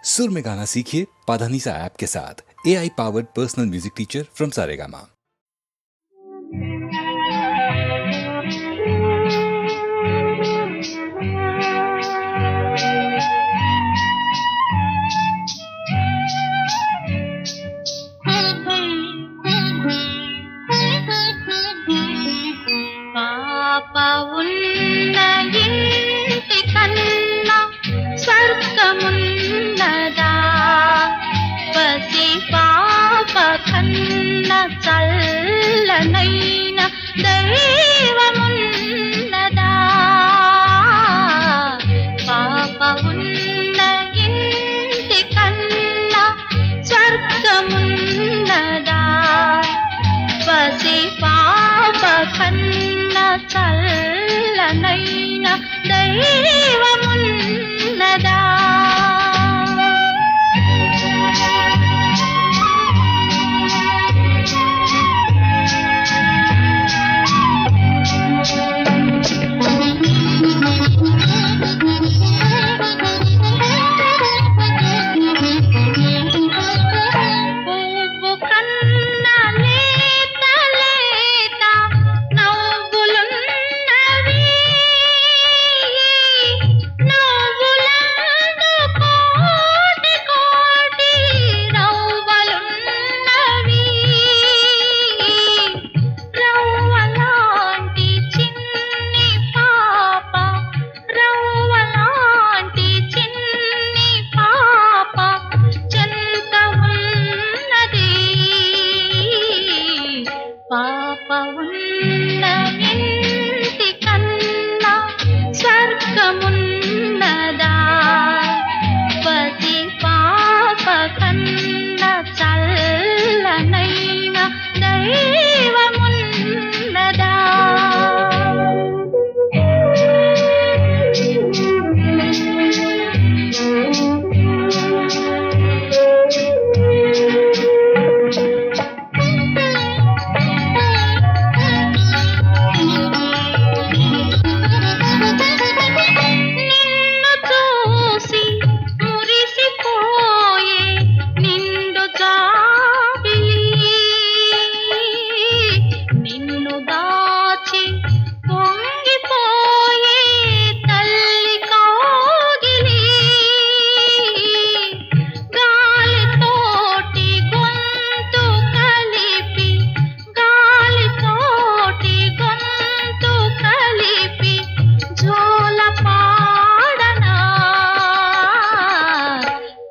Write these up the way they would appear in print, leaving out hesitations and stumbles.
सुर में गाना सीखिए पाधानीसा ऐप के साथ। AI powered personal music teacher from Saregama. పాప ఉన్న ఇంటి కన్నా స్వర్గమున్నదా, పసి పాప కన్నా చల్లనైన దైవమున్నదా. పాప ఉన్న ఇంటి కన్నా స్వర్గమున్నదా, పసి పాప కన్నా చల్లనైన దైవమున్నదా.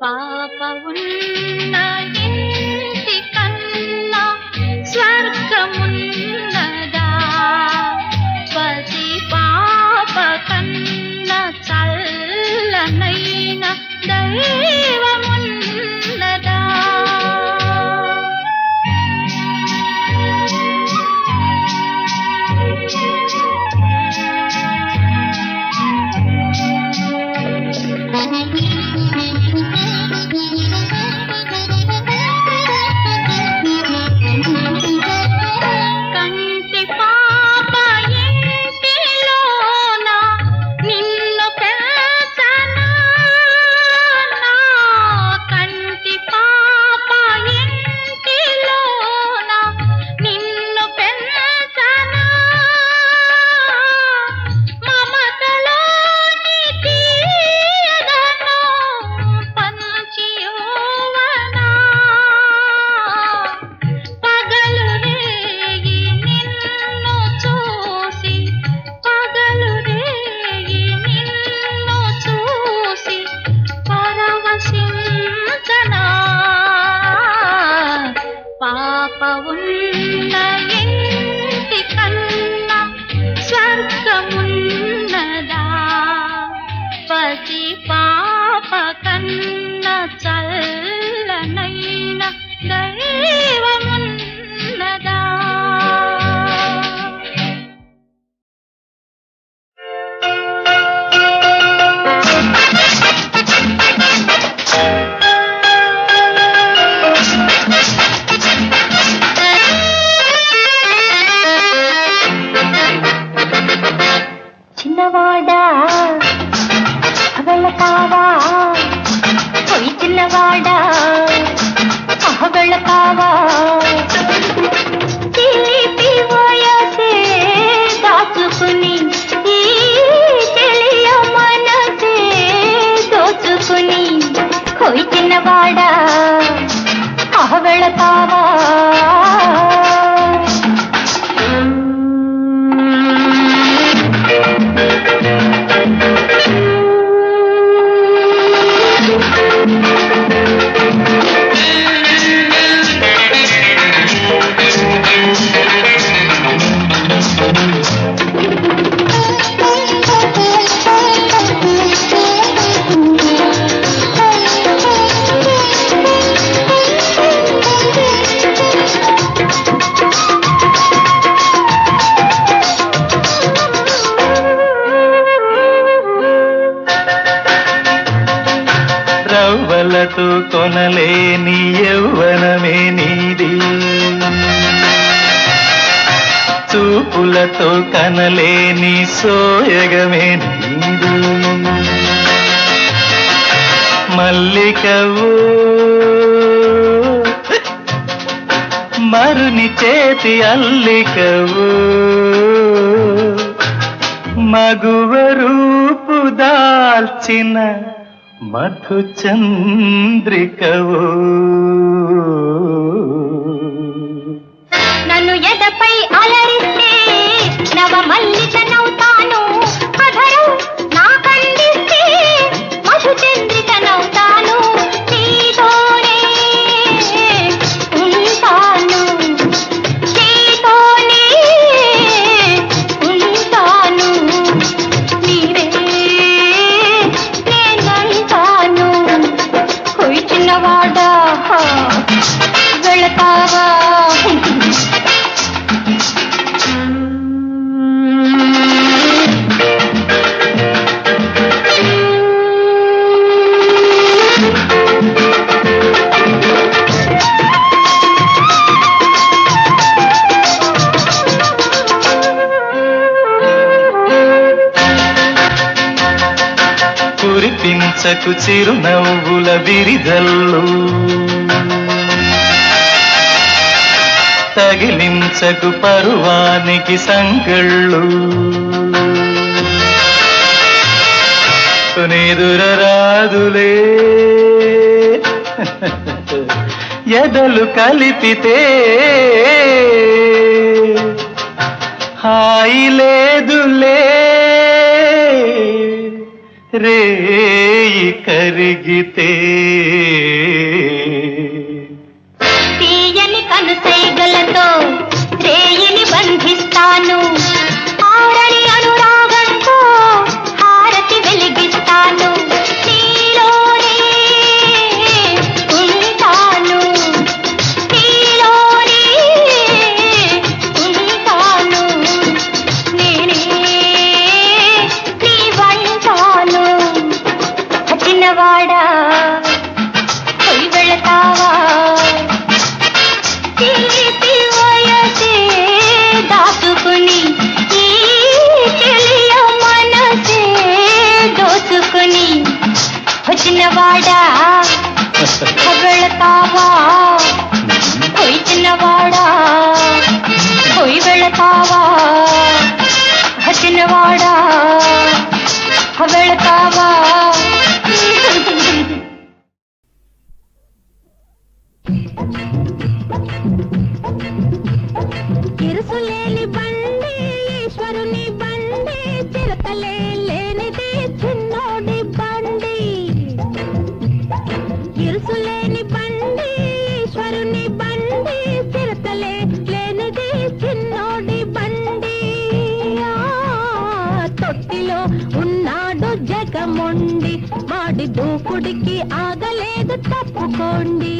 పాప ఉన్న ఇంటి కన్నా స్వర్గమున్నదా, పసి పాప కన్నా చల్లనైన దైవమున్నదా. మువ్వలతో కొనలేని యౌవనమే నీది, చూపులతో కనలేని సోయగమే నీది. మల్లికవు మరుని చేతి అల్లికవు, మగువ రూపు దాల్చిన మధు చంద్రికవు. నన్ను ఎదపై అలరిస్తే నవ మల్లిక నవ్వుతాను, అధరం నా కండిస్తే మధు చంద్రిక నవ్వుతాను. నీతోనే ఉంటాను, నీతోనే ఉంటాను, నీవే నేనంటాను. కొయి చిన్నవాడా వెళతావా? కురిపించకు చిరునవ్వుల విరిజల్లు, తగిలించకు పరువానికి సంగళ్ళు. నెదురరాదులే ఎదలు కలిపితే హాయి లేదులే, రేయి కరిగితే. తీయని కనుసైగలతో రేయిని బంధిస్తాను, ఆరని అనురాగంతో హారతి వెలిగిస్తాను. నీలోనే ఉంటాను, నీలోనే ఉంటాను, నేనే నీ వంటాను. చిన్నవాడా పోయి వెళతావా? తీపి వయసే దాచుకుని ఈ చెలియ మనసే దోచుకుని, చిన్నవాడా వెళతావా? పోయి చిన్నవాడా పోయి వెళతావా? చిన్నవాడా వెళతావా? ఇరుసులేని బండి ఈశ్వరుని బండి, చిరతలే లేనిది చిన్నోడి బండి. ఇరుసులేని బండి ఈశ్వరుని బండి, చిరతలే లేనిది చిన్నోడి బండి. తొట్టిలో ఉన్నాడు జగమొండి, మాడి దూకుడికి ఆగలేదు తప్పుకోండి.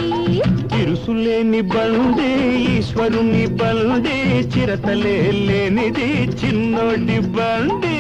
ఇరుసులేని బండి ఈశ్వరుని బండి, చిరతలే లేనిది చిన్నోడి బండి.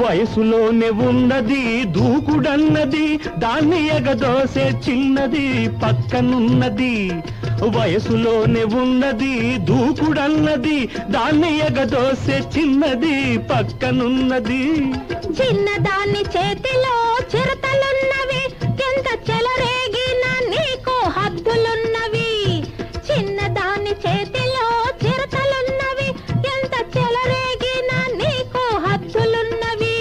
వయసులోనే ఉన్నది దూకుడన్నది, దాన్ని ఎగదోసే చిన్నది పక్కనున్నది. వయసులోనే ఉన్నది దూకుడన్నది, దాన్ని ఎగదోసే చిన్నది పక్కనున్నది. చిన్నదాని చేతిలో చిరతలున్నవి, ఎంత చెలరేగిన నీకు హద్దులున్నవి. చిన్నదాని చేతిలో చిరతలున్నవి, ఎంత చెలరేగిన నీకు హద్దులున్నవి.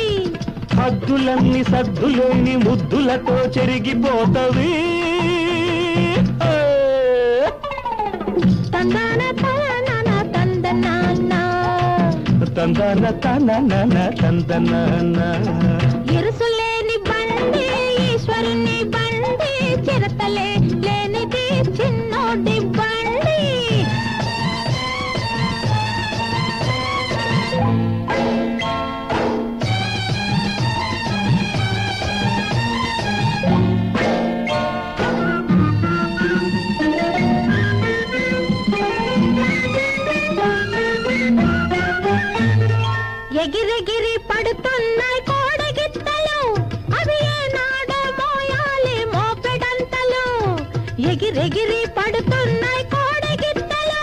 హద్దులన్నీ సద్దులేని ముద్దులతో చెరిగిపోతవి. తందాన తన తందనాన్న, తందన తన తందన. ఇరుసులేని బండి ఈశ్వరుని బండి, చిరతలే లేనిది చిన్నోడి బండి. ఎగిరెగిరి పడుతున్నాయి కోడగిత్తలు అవి ఏనాడో మోయాలి మోపెడంతలు ఎగిరెగిరి పడుతున్నాయి కోడగిత్తలు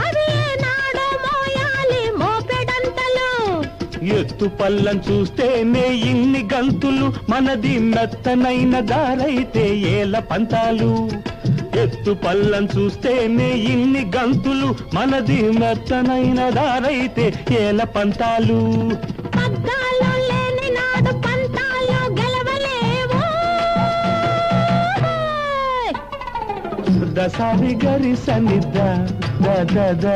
అవి ఏనాడో మోయాలి మోపెడంతలు ఎత్తు పల్లం చూస్తేనే ఇన్ని గంతులు మనది మెత్తనైన దారైతే ఏల పంతాలు ఎత్తు పల్లం చూస్తేనే ఇన్ని గంతులు మనది మెత్తనైన దారైతే ఏల పంతాలు పగ్గాలు లేని నాడు పంతాలు గెలవలేవు దసారి గరి సన్నిధ ద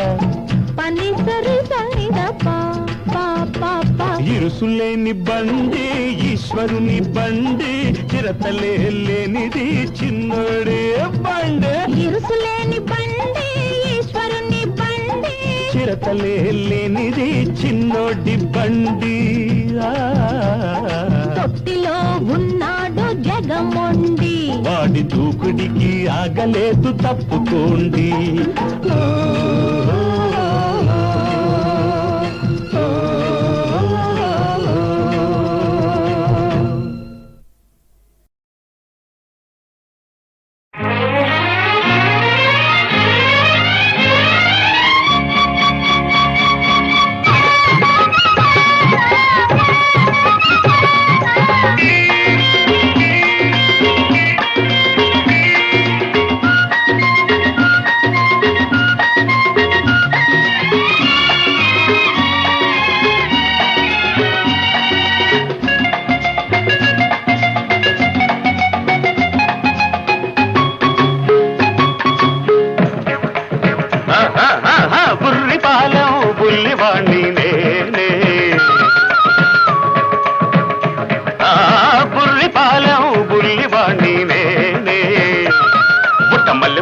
పని సరి సరిద పా ఇరుసులేని బండి ఈశ్వరుని బండి చిరతలే లేనిది చిన్నోడే బండి ఇరుసులేని బండి ఈశ్వరుని బండి చిరతలే లేనిది చిన్నోడి బండి తొట్టిలో ఉన్నాడు జగమొండి వాడి దూకుడికి ఆగలేదు తప్పుకోండి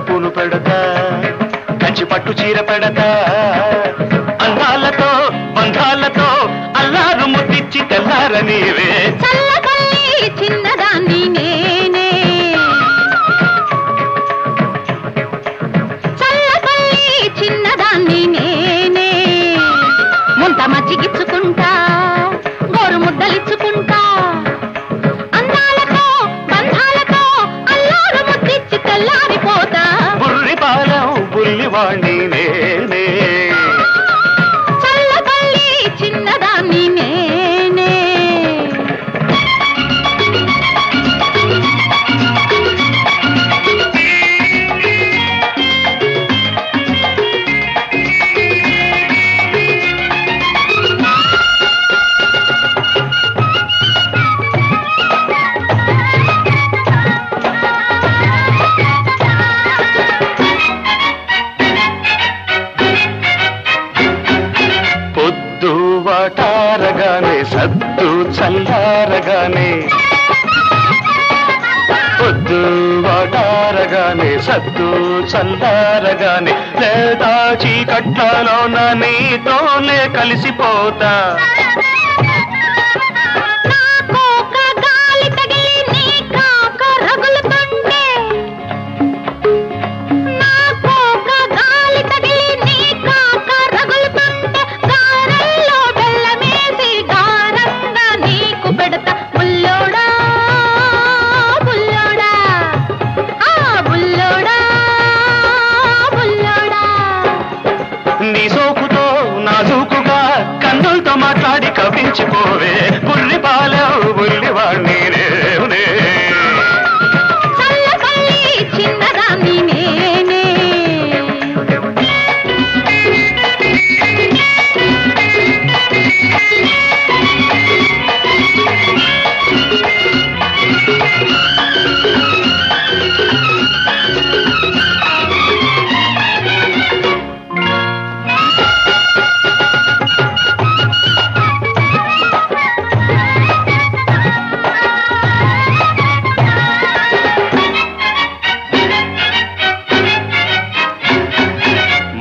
పూలు పెడతా కంచి పట్టు చీర పెడతా అందాలతో బంధాలతో అల్లారు ముద్దిచ్చి తెల్లార నీవే చిన్నదాన్ని నేనే చల్లపల్లి చిన్నదాన్ని నేనే ముంత మజ్జిగిచ్చుకుంటా గోరు ముద్దలిచ్చుకుంటా అందాలతో బంధాలతో అల్లారు ముద్దిచ్చి తెల్లారిపోతా బుర్రిపాలెం బుల్లివాణ్ణి నేనే చల్లపల్లి చిన్నదాన్ని నేనే వాటారగానే సద్దు చల్లారగానే పొద్దు వాటారగానే సద్దు చల్లారగానే లేదా చీకట్లలోన నీతోనే కలిసిపోతా నీ సోకుతో నాజూకుగా కన్నులతో మాట్లాడి కవించిపోవే బుల్లిపాలెం బుల్లివాణ్ణి నేనే చల్లపల్లి చిన్నదాన్ని నేనే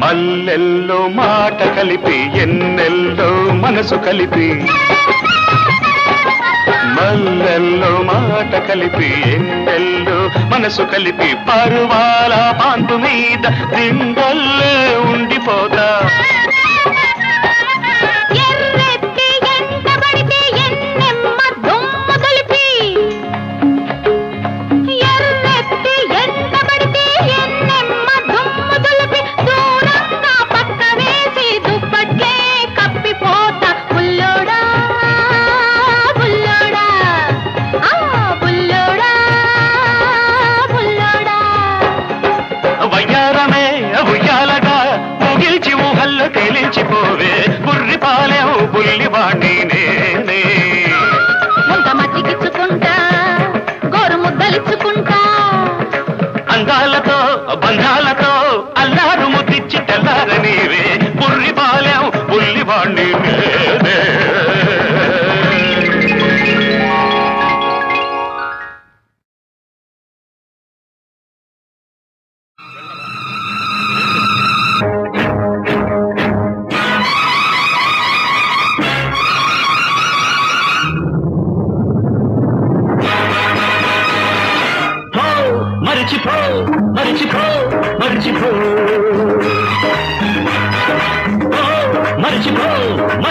మల్లెల్లో మాట కలిపి ఎన్నెల్లో మనసు కలిపి మల్లెల్లో మాట కలిపి ఎన్నెల్లో మనసు కలిపి పరువాల పాంపు మీద దిండల్లే ఉండిపోతా ఎర్రెత్తి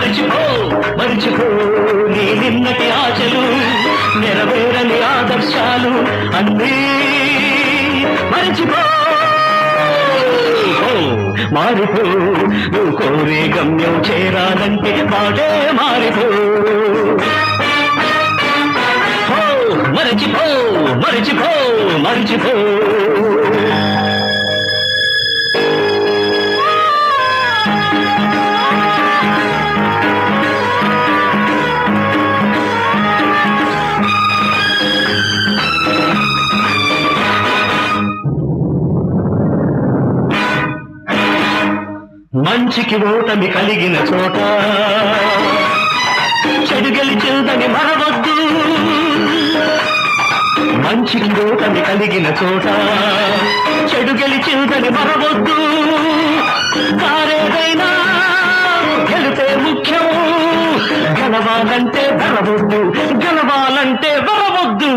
మరిచిపో మరిచిపో నీ నిన్నటి ఆశలు నెరవేరని ఆదర్శాలు అన్నీ మరిచిపో మారిపో నువ్వు కోరే గమ్యం చేరాలంటే మాటే మారిపో మరిచిపో మరిచిపో మరిచిపో మంచికి ఓటమి కలిగిన చోట చెడు గెలిచిందని మరవద్దు మంచికి ఓటమి కలిగిన చోట చెడు గెలిచిందని మరవద్దు కారేదైనా గెలితే ముఖ్యం గెలవాలంటే బెరవద్దు గెలవాలంటే బెరవద్దు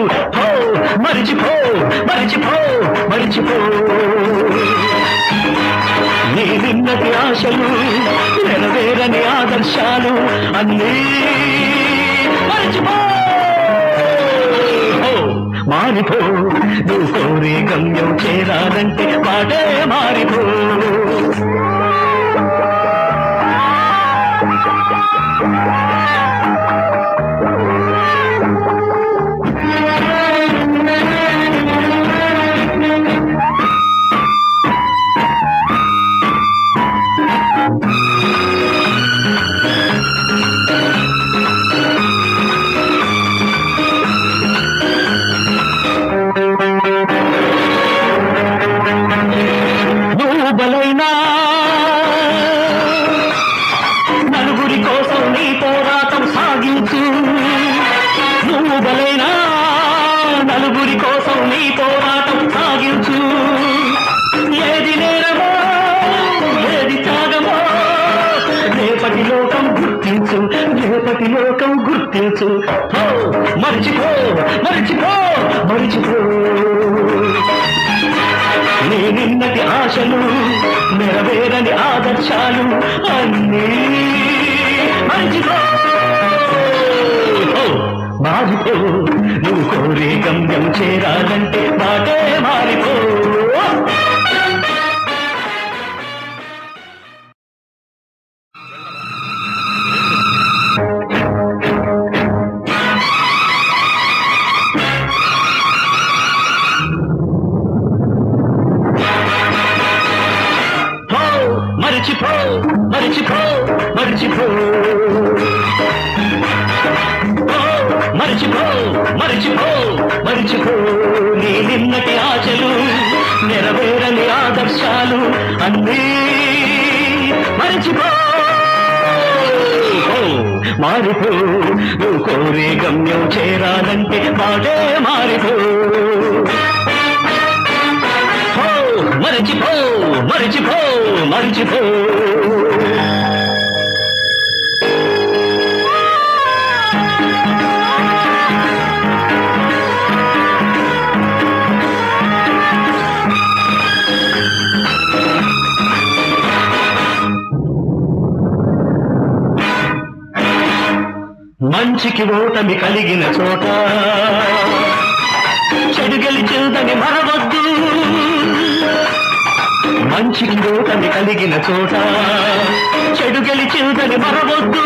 మరిచిపో మరిచిపో మరిచిపో నీ నిన్నటి ఆశలు నెరవేరని ఆదర్శాలు అన్నీ మరిచిపో మారిపో నువ్వు కోరే గమ్యం చేరాలంటే మాటే మారిపో బలైనా నలుగురి కోసం నీ పోరాటం సాగించు నువ్వు బలైనా నలుగురి కోసం నీ పోరాటం సాగించు ఏది నేరమో ఏది త్యాగమో రేపటి లోకం గుర్తించు రేపటి లోకం గుర్తించు మరిచిపో మరిచిపో మరిచిపో నీ నిన్నటి ఆశలు నెరవేరని ఆదర్శాలు అన్నీ మరిచిపో మారిపో నువ్వు కోరే గమ్యం చేరాలంటే మాటే మారిపో మరిచిపో మరిచిపో మరిచిపో మరిచిపో మరిచిపో మరిచిపో నీ నిన్నటి ఆశలు నెరవేరని ఆదర్శాలు అన్నీ మరిచిపో మారిపో నువ్వు కోరే గమ్యం చేరాలంటే మాటే మారిపో మరిచిపో మరిచిపో మరిచిపో మంచికి ఓటమి కలిగిన చోట చెడు గెలిచిందని మరవద్దు మంచికి ఓటమి కలిగిన చోట చెడు గెలిచిందని మరవద్దు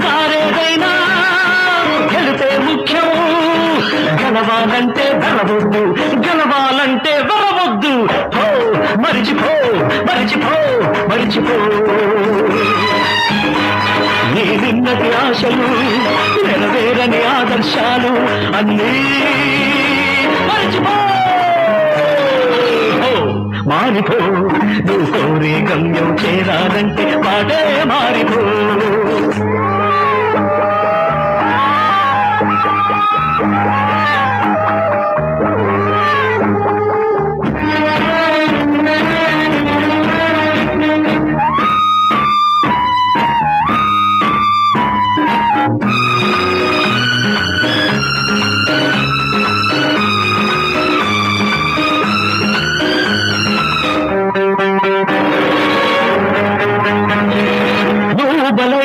కారేదైనా గెలితే ముఖ్యం గెలవాలంటే బెరవద్దు గెలవాలంటే బెరవద్దు మరిచిపో మరిచిపో మరిచిపో నీ నిన్నటి ఆశలు నెరవేరని ఆదర్శాలు అన్నీ మరిచిపో మారిపో నువ్వు కోరే గమ్యం చేరాలంటే మాటే మారిపో బలైనా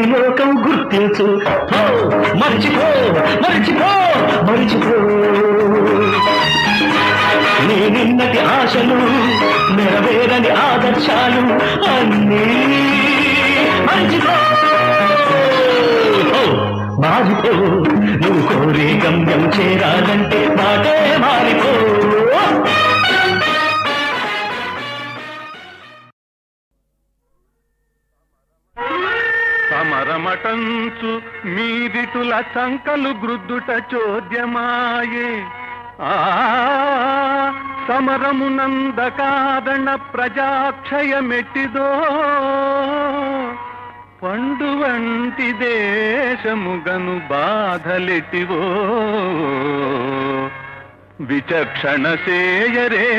కోటి లోకం గుర్తించు. హో, మరిచిపో మరిచిపో మరిచిపో నీ నిన్నటి ఆశలు, నెరవేరని ఆదర్శాలు అన్నీ మరిచిపో. హో, మారిపో, నువ్వు కోరే గమ్యం చేరాలంటే మాటే మారిపో. సమరమటంచు మీదిటుల సంకలు గ్రుద్దుట చోద్యమాయే. ఆ సమరమునందకాదణ ప్రజాక్షయమెట్టిదో, పండు వంటి దేశముగను బాధలెట్టివో. విచక్షణ సేయరే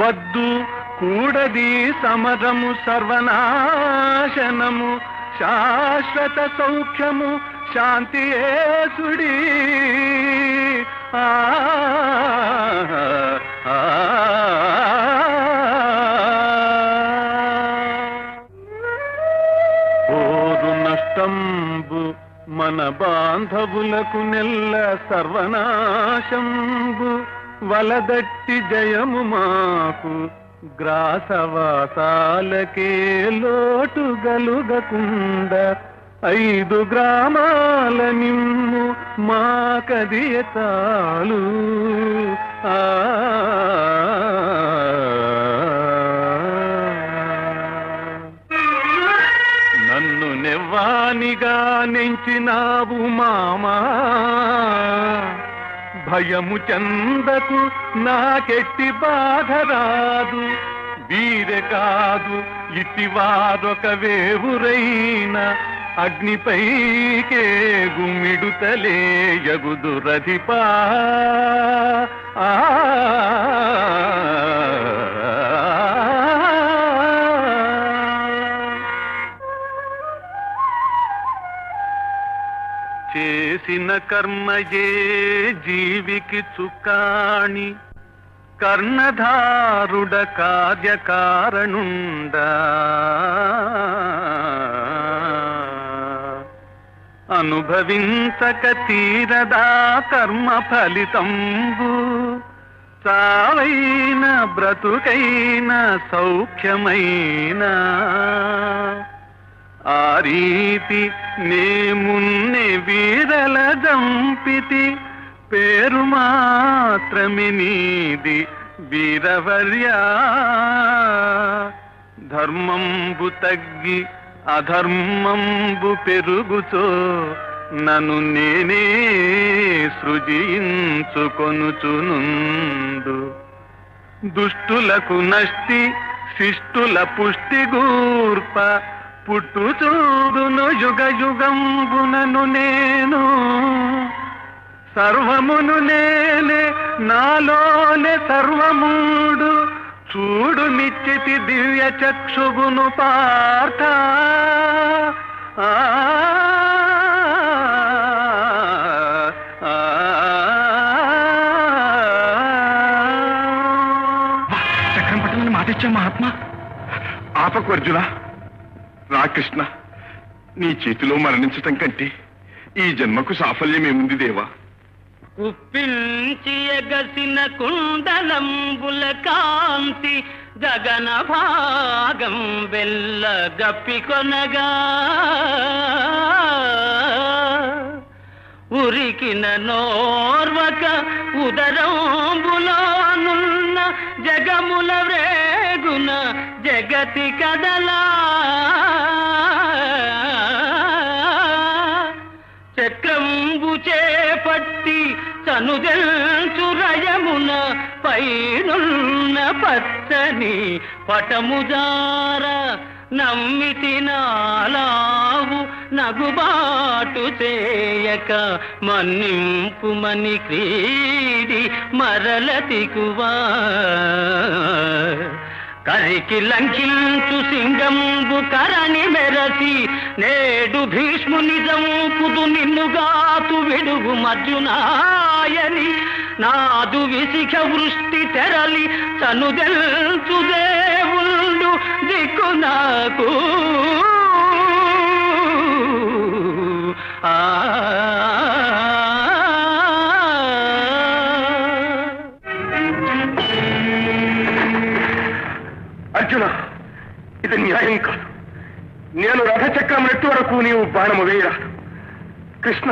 వద్దు కూడది సమరము సర్వనాశనము, శాశ్వత సౌఖ్యము శాంతియేసుడి. ఓరు నష్టంబు మన బాంధవులకు నెల్ల సర్వనాశంబు, వలదట్టి జయము మాకు గ్రాసవాసాలకే లోటు గలుగకుండ. 5 గ్రామాల నిమ్ము మాకదియ చాలు. నన్ను నెవ్వానిగా నెంచినావు మామా, భయము చందకు నాకెట్టి బాధ రాదు. వీరె కాదు ఇటివారొక వేవురైన, అగ్నిపైకే గుమిడుతలే యగుదురధిపా. చేసిన కర్మయే జీవికి చుక్కాణి, కర్ణధారుడ కార్యకారణుండా. అనుభవించక తీరదా కర్మ ఫలితంబు, చావైన బ్రతుకైన సౌఖ్యమైన. ఆ రీతి నేమున్నే వీరల దంపితి, పేరు మాత్రమే నీది వీరవర్యా. ధర్మంబు తగ్గి అధర్మంబు పెరుగుతో, నన్ను నేనే సృజించుకొనుచునుండు. దుష్టులకు నష్టి శిష్టుల పుష్టి గూర్ప, పుట్టు చూడును యుగ యుగంబునను నేను. సర్వమును నేనే నాలోనే సర్వముడు, చూడు నిశ్చితి దివ్య చక్షుగును పార్థ. చక్రం పట్టమని మాటిచ్చా మహాత్మా. ఆపకర్జున, రాకృష్ణ, నీ చేతిలో మరణించటం కంటే ఈ జన్మకు సాఫల్యమేముంది దేవా. ఉప్పించి ఎగసిన కుండలంబుల కాంతి, గగన భాగం వెల్ల గప్పికొనగా. ఉరికిన నోర్వక ఉదరంబులోనున్న, జగముల వ్రేగున జగతి కదలా. చక్రంబు చేపట్టి చనుదెల్చు రయమున, పైనున్న పచ్చని పటముజార. నమ్మితి నాలావు నగుబాటు చేయక, మన్నింపుమని క్రీడి మరల తికువా. కరికి లంకించు సింగంబు కరణి మెరసి, నేడు భీష్ముని జంపుదు నిన్నుగాతు విడుగు మర్జునాయని. నాదు విశిఖ వృష్టి తెరలి చనుదెల్చు దేవుళ్ళు దిక్కు నాకు. అర్జున, ఇది న్యాయం కాదు. నేను రథచక్రం ఎత్తు వరకు నీవు బాణము వేయరాదు. కృష్ణ,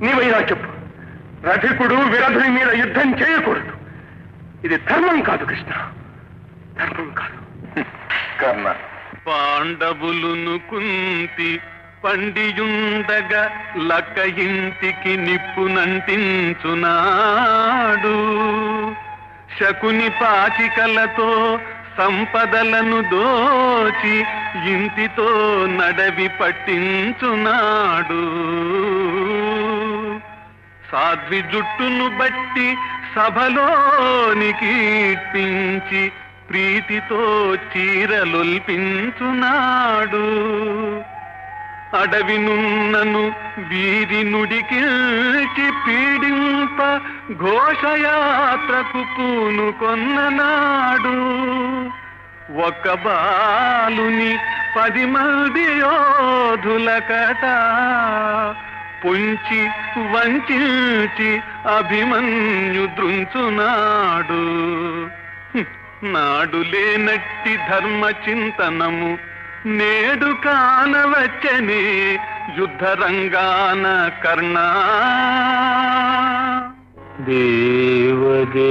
నీవైనా చెప్పు. రథికుడు విరధుని మీద యుద్ధం చేయకూడదు. ఇది ధర్మం కాదు కృష్ణ, ధర్మం కాదు. కర్ణ, పాండవులును కుంతి పండియుండగా లక్క ఇంటికి నిప్పునంటించునాడు. శకుని పాచికలతో సంపదలను దోచి ఇంటితో నడవి పట్టించునాడు. సాధ్వి జుట్టును బట్టి సభలోనికి కీర్తించి ప్రీతితో చీరలొల్పించునాడు. అడవినున్నను వీరి నుడికిల్చి పీడింప ఘోషయాత్రకు పూనుకొన్ననాడు. ఒక బాలుని 10 మంది యోధులకట పొంచి వంచి అభిమన్యు దృంచునాడు. నాడు లేనట్టి ధర్మ చింతనము నేడు కానవచ్చనే యుద్ధరంగాన కర్ణ. దేవదేవా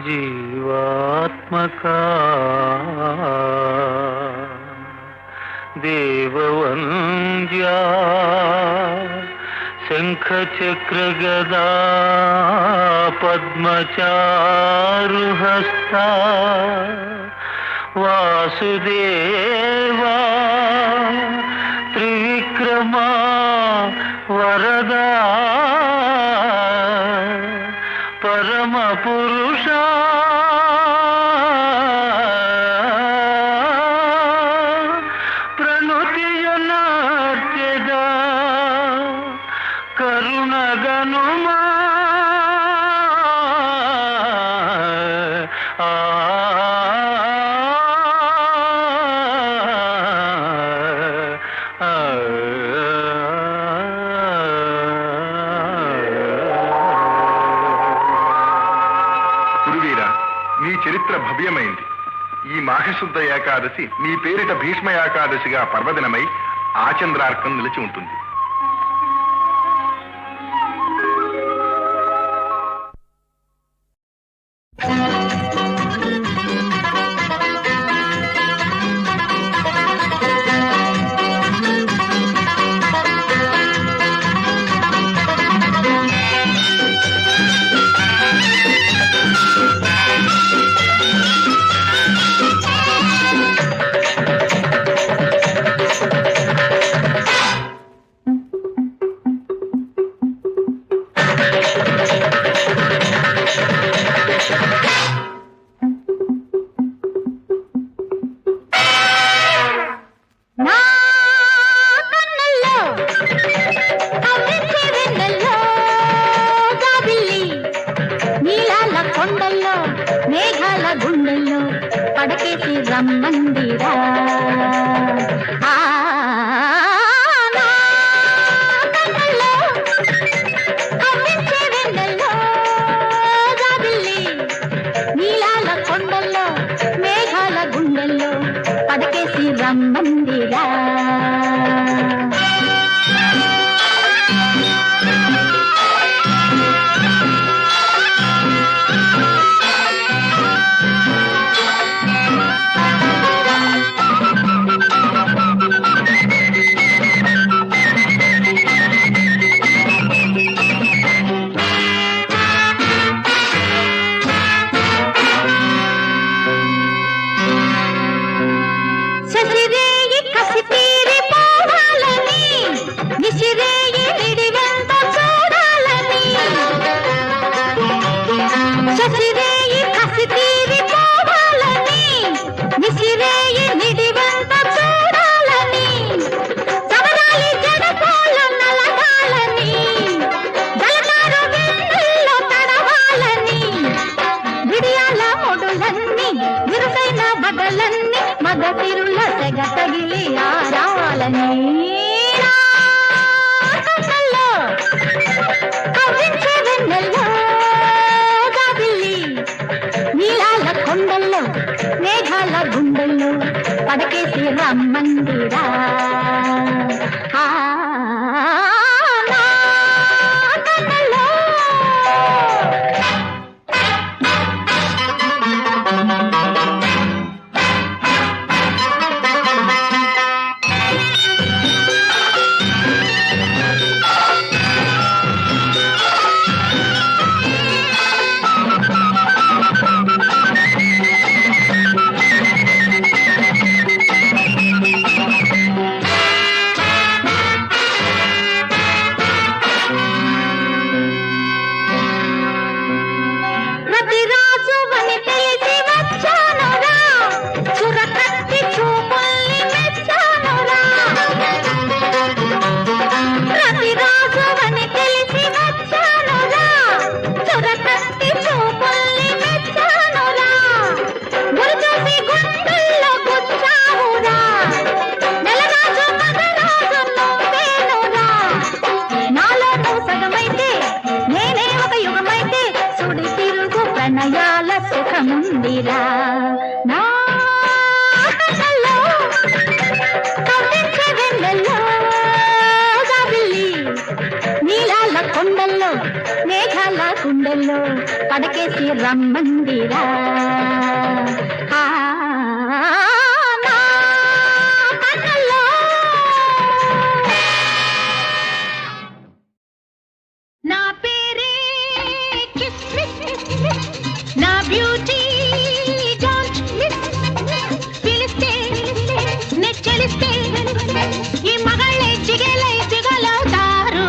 జీవాత్మకా దేవవంద్యా శంఖ చక్ర గదా పద్మచారుహస్తా వాసుదేవా త్రివిక్రమా వరదా పరమ పురుషా ప్రణుతియునార్చెదా కరుణగనుమా. గురువీరా, నీ చరిత్ర భవ్యమైంది. ఈ మాఘశుద్ధ ఏకాదశి నీ పేరిట భీష్మ ఏకాదశిగా పర్వదినమై ఆచంద్రార్కం నిలిచి ఉంటుంది. పడకేసి రమ్మందిరా నీలాల కొండల్లో మేఘాల గుండెల్లో పడకేసి రమ్మందిరా. శశిరేయి కసి తీరి పోవాలని, నిశిరేయి నిడివెంత చూడాలని. శశిరేయి కసి తీరి పోవాలని, నిశిరేయి నిడివెంత చూడాలని. సమరాలి జడపోలు నలగాలని, జలకారు వెన్నుల్లో తడవాలని. విడియాల మొడులన్నీ విరుసైన బగలన్నీ మగ తిరుల తెగ తగిలి ఆరాలని. కవించే వెన్నెల్లో సుఖముందిరా ఆ, నా కన్నుల్లో రతిరాజువని తెలిసి వచ్చానురా చురకత్తి చూపుల్ని మెచ్చానురా రతిరాజువని తెలిసి వచ్చానురా చురకత్తి చూపుల్ని మెచ్చానురా గురుజూసి గుండెల్లో గుచ్చావురా నెలరాజు మగరాజు నువ్వేనురా నాలో నువ్వు సగమైతే నేనే ఒక యుగమైతే సుడి తిరుగు ప్రణయాల సుఖముందిరా నా కళ్ళల్లో కవ్వించే వెన్నెల్లో జాబిల్లి నీలాల కొండల్లో మేఘాల కుండల్లో పడకేసి రమ్మందిరా ఆ, నా కళ్ళల్లో నా పేరే కిస్మిస్ నా బ్యూటీ డోంట్ మిస్ పిలిస్తే నే చలిస్తే ఈ మగళ్ళే జిగలై జిగలవుతారు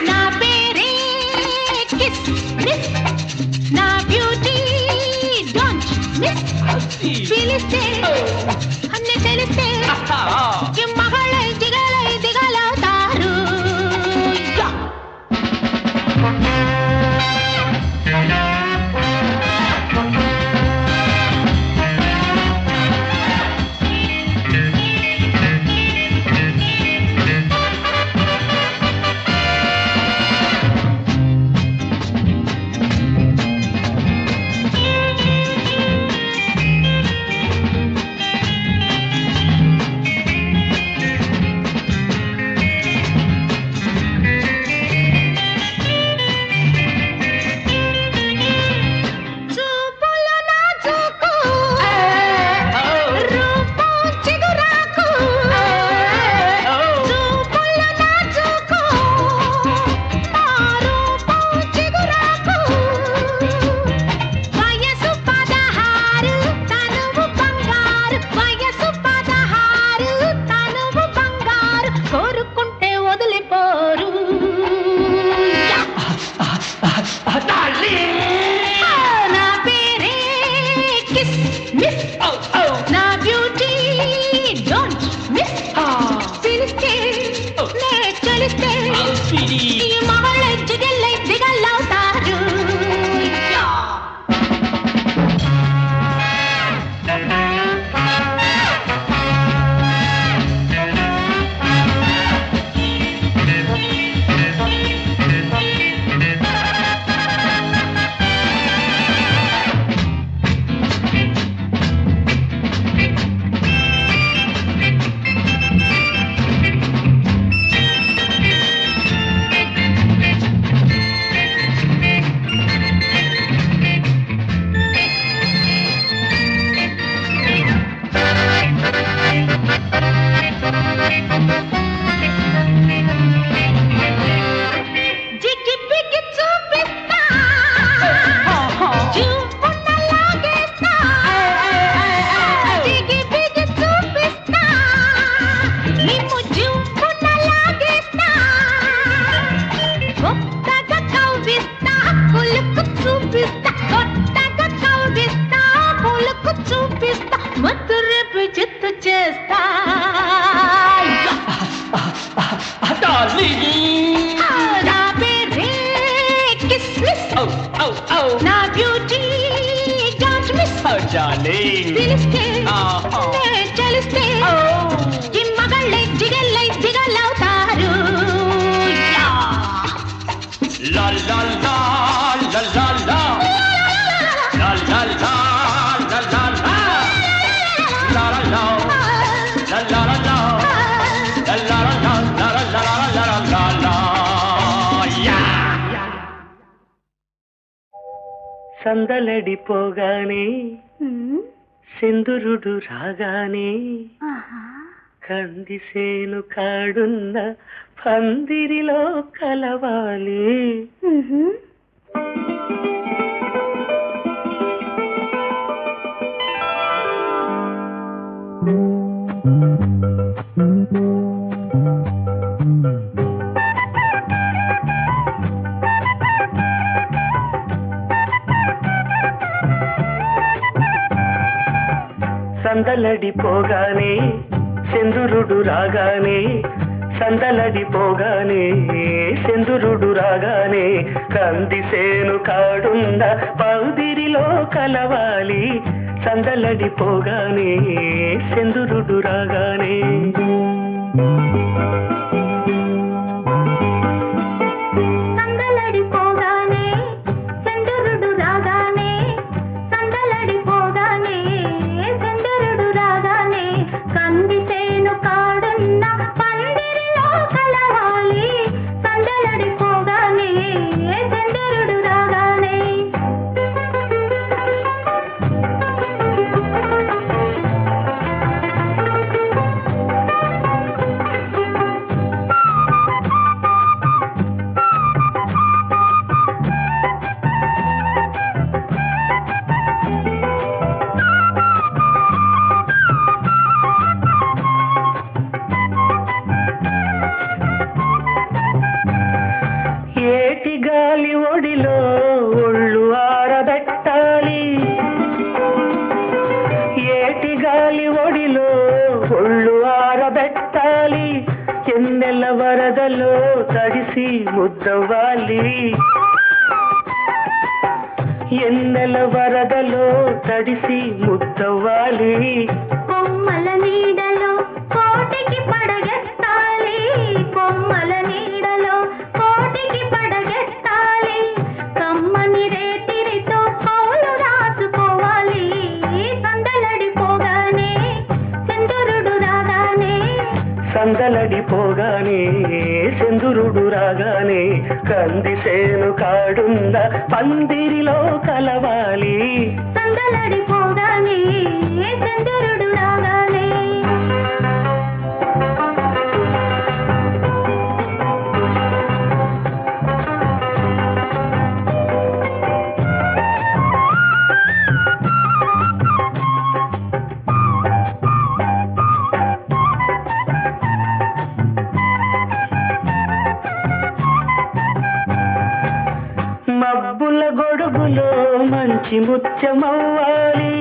నా పేరే కిస్మిస్ నా బ్యూటీ డోంట్ మిస్ పిలిస్తే నే చలిస్తే ఈ మగళ్ళే జిగలై జిగలవుతారు చూపులు నాజూకు రూపం చిగురాకు చూపులు నాజూకు నా రూపం చిగురాకు వయసు 16 తనువు బంగారు వయసు 16 తనువు బంగారు కోరుకుంటే వదిలిపోరు నా పేరే కిస్మిస్ నా బ్యూటీ డోంట్ మిస్ పిలిస్తే నే చలిస్తే ఈ మగళ్ళ జిగల్లై జిగల్లవుతారు జిగి బిగి చూపిస్తా చూపున లాగేస్తా జిగి బిగి చూపిస్తా నిన్ను చూపున లాగేస్తా కొత్తగా కవ్విస్తా పులుకు చూపిస్తా కొత్తగా కవ్విస్తా పులుకు చూపిస్తా మత్తు రేపు చిత్తు చేస్తా నా పేరే కిస్మిస్ నా బ్యూటీ డోంట్ మిస్ పిలిస్తే నే చలిస్తే ఈ మగళ్ళే జిగల్లై జిగలవుతారు La la la la la la la la la la la సందలడిపోగానే సింధురుడు రాగానే కందిసేను కాడున్న పందిరిలో కలవాలి. సందలడిపోగానే సింధురుడు రాగానే సందలడిపోగానే సింధురుడు రాగానే కందిసేను కాడున్న పందిరిలో కలవాలి. సందలడిపోగానే సింధురుడు రాగానే గాలి ఒడిలో ఒళ్ళు ఆరబెట్టాలి. ఏటి గాలి ఒడిలో ఒళ్ళు ఆరబెట్టాలి. ఎన్నెల వరదలో తడిసి ముద్దవ్వాలి. ఎన్నెల వరదలో తడిసి ముద్దవ్వాలి. కొమ్మల నీడలో కోటికి పడగెత్తాలి. కొమ్మల నీడలో కోటికి పడగెత్తాలి. కమ్మని రేతిరితో కోలు రాసుకోవాలి. సందలడిపోగానే చంద్రుడు రాగానే సందలడిపోగానే చంద్రుడు రాగానే కందిసేను కాడున్న పందిరిలో కలవాలి. సందలడిపోగానే చంద్రుడు రాగానే మబ్బుల గొడుగులో మంచి ముత్యమవ్వాలి.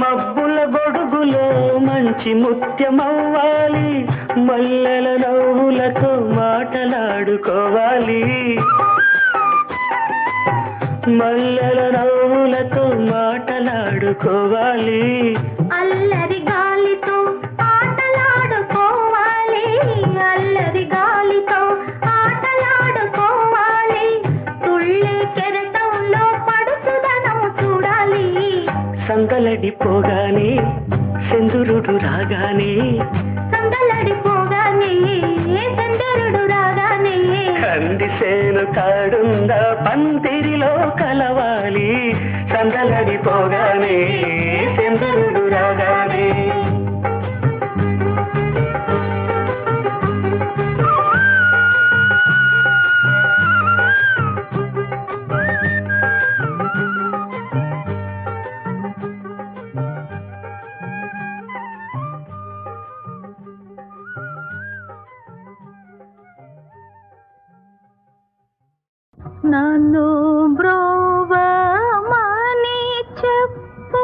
మబ్బుల గొడుగులో మంచి ముత్యమవ్వాలి. మల్లెల నవ్వులతో మాటలాడుకోవాలి. మల్లెల నవ్వులతో మాటలాడుకోవాలి. అల్లరి గాలితో ఆటలాడుకోవాలి. అల్లరి గాలితో ఆటలాడుకోవాలి. తుళ్ళే కెరటంలో పడుతుదనం చూడాలి. సందలడిపోగానే చంద్రుడు రాగానే సందలడిపోగానే చంద్రుడు రాగానే కందిసేను కాడుంద పందిరిలో కలవాలి. సందలడిపోగానే చంద్రుడు రాగానే నన్ను బ్రోవమని చెప్పు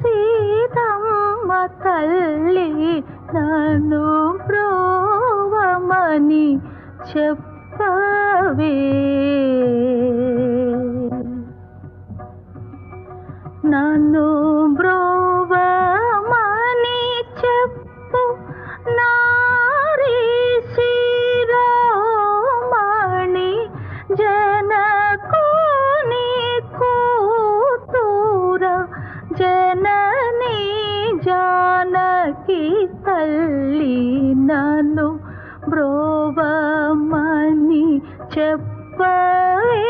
సీతమ్మ తల్లి. నన్ను బ్రోవమని చెప్పవే. నన్ను బ్రోవమని చెప్పు నారీ శిరోమణి జనకుని కూతుర జనని జానకి తల్లి. నన్ను బ్రోవమని చెప్పవే.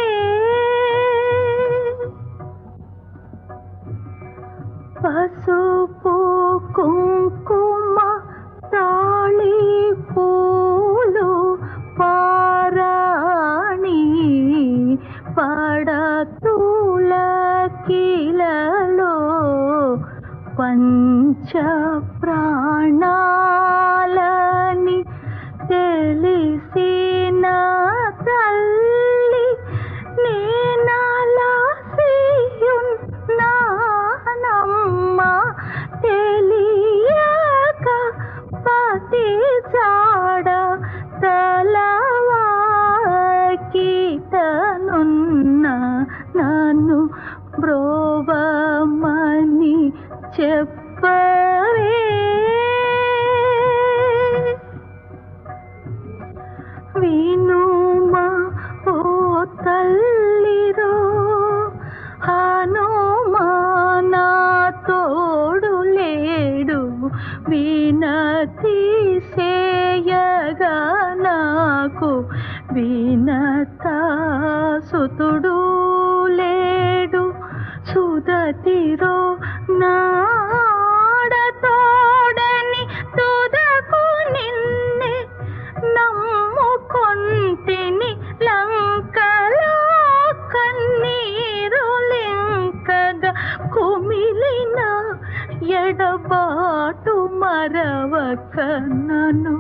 చెప్పవే వినుమా ఓ తల్లిరో హనుమా నా తోడు లేడు వినతి సేయగా నాకు వినతా సుతుడు లేడు సుదతిరో నాడతోడని తుదకు నిన్నే నమ్ముకొంటిని లంకలో కన్నీరు లింకగా కుమిలిన ఎడబాటు మరవక నన్ను